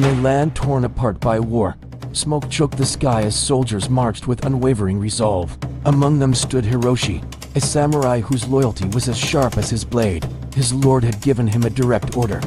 In a land torn apart by war, smoke choked the sky as soldiers marched with unwavering resolve. Among them stood Hiroshi, a samurai whose loyalty was as sharp as his blade. His lord had given him a direct order: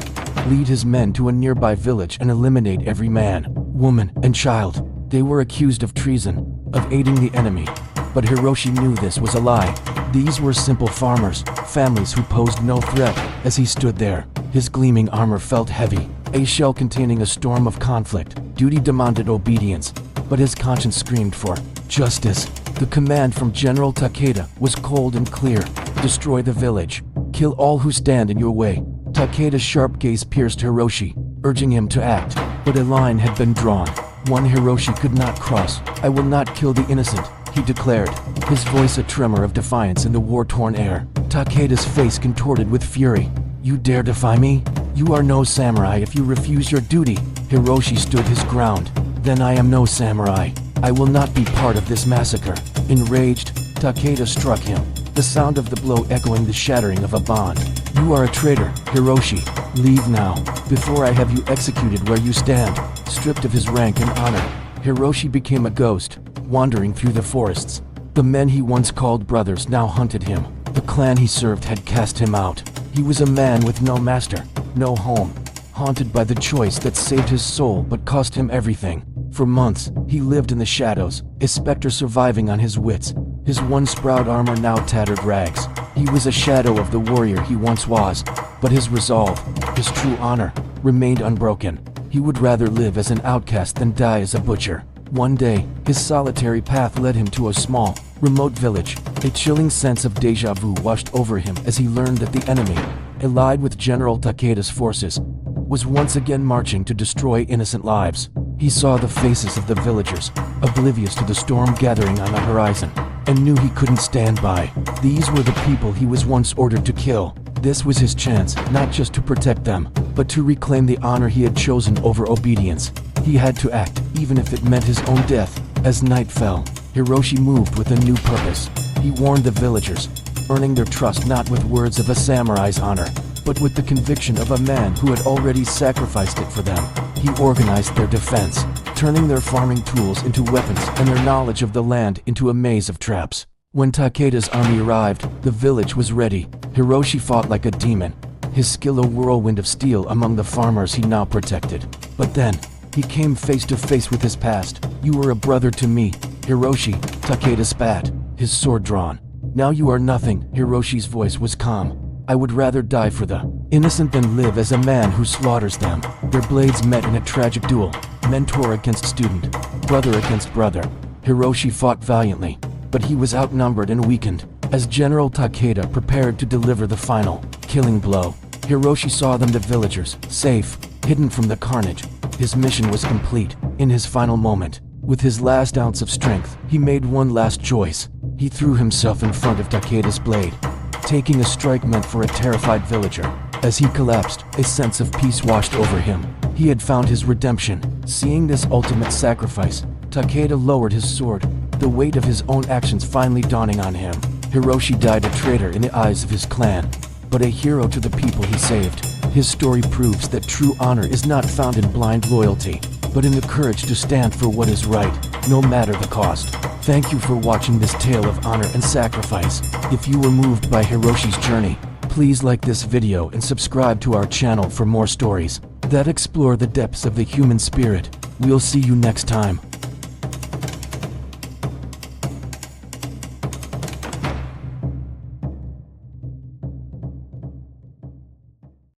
lead his men to a nearby village and eliminate every man, woman, and child. They were accused of treason, of aiding the enemy. But Hiroshi knew this was a lie. These were simple farmers, families who posed no threat. As he stood there, his gleaming armor felt heavy, a shell containing a storm of conflict. Duty demanded obedience, but his conscience screamed for justice. The command from General Takeda was cold and clear: destroy the village, kill all who stand in your way. Takeda's sharp gaze pierced Hiroshi, urging him to act. But a line had been drawn, one Hiroshi could not cross. "I will not kill the innocent," he declared, his voice a tremor of defiance in the war-torn air. Takeda's face contorted with fury. "You dare defy me? You are no samurai if you refuse your duty." Hiroshi stood his ground. "Then I am no samurai. I will not be part of this massacre." Enraged, Takeda struck him, the sound of the blow echoing the shattering of a bond. "You are a traitor, Hiroshi. Leave now, before I have you executed where you stand." Stripped of his rank and honor, Hiroshi became a ghost, wandering through the forests. The men he once called brothers now hunted him. The clan he served had cast him out. He was a man with no master, no home, haunted by the choice that saved his soul but cost him everything. For months, he lived in the shadows, a specter surviving on his wits, his once proud armor now tattered rags. He was a shadow of the warrior he once was, but his resolve, his true honor, remained unbroken. He would rather live as an outcast than die as a butcher. One day, his solitary path led him to a small, remote village. A chilling sense of déjà vu washed over him as he learned that the enemy, allied with General Takeda's forces, was once again marching to destroy innocent lives. He saw the faces of the villagers, oblivious to the storm gathering on the horizon, and knew he couldn't stand by. These were the people he was once ordered to kill. This was his chance, not just to protect them, but to reclaim the honor he had chosen over obedience. He had to act, even if it meant his own death. As night fell, Hiroshi moved with a new purpose. He warned the villagers, earning their trust not with words of a samurai's honor, but with the conviction of a man who had already sacrificed it for them. He organized their defense, turning their farming tools into weapons and their knowledge of the land into a maze of traps. When Takeda's army arrived, the village was ready. Hiroshi fought like a demon, his skill a whirlwind of steel among the farmers he now protected. But then, he came face to face with his past. "You were a brother to me, Hiroshi," Takeda spat, his sword drawn. "Now you are nothing." Hiroshi's voice was calm. "I would rather die for the innocent than live as a man who slaughters them." Their blades met in a tragic duel, mentor against student, brother against brother. Hiroshi fought valiantly, but he was outnumbered and weakened. As General Takeda prepared to deliver the final, killing blow, Hiroshi saw them, the villagers, safe, hidden from the carnage. His mission was complete. In his final moment, with his last ounce of strength, he made one last choice. He threw himself in front of Takeda's blade, taking a strike meant for a terrified villager. As he collapsed, a sense of peace washed over him. He had found his redemption. Seeing this ultimate sacrifice, Takeda lowered his sword, the weight of his own actions finally dawning on him. Hiroshi died a traitor in the eyes of his clan, but a hero to the people he saved. His story proves that true honor is not found in blind loyalty, but in the courage to stand for what is right, no matter the cost. Thank you for watching this tale of honor and sacrifice. If you were moved by Hiroshi's journey, please like this video and subscribe to our channel for more stories that explore the depths of the human spirit. We'll see you next time.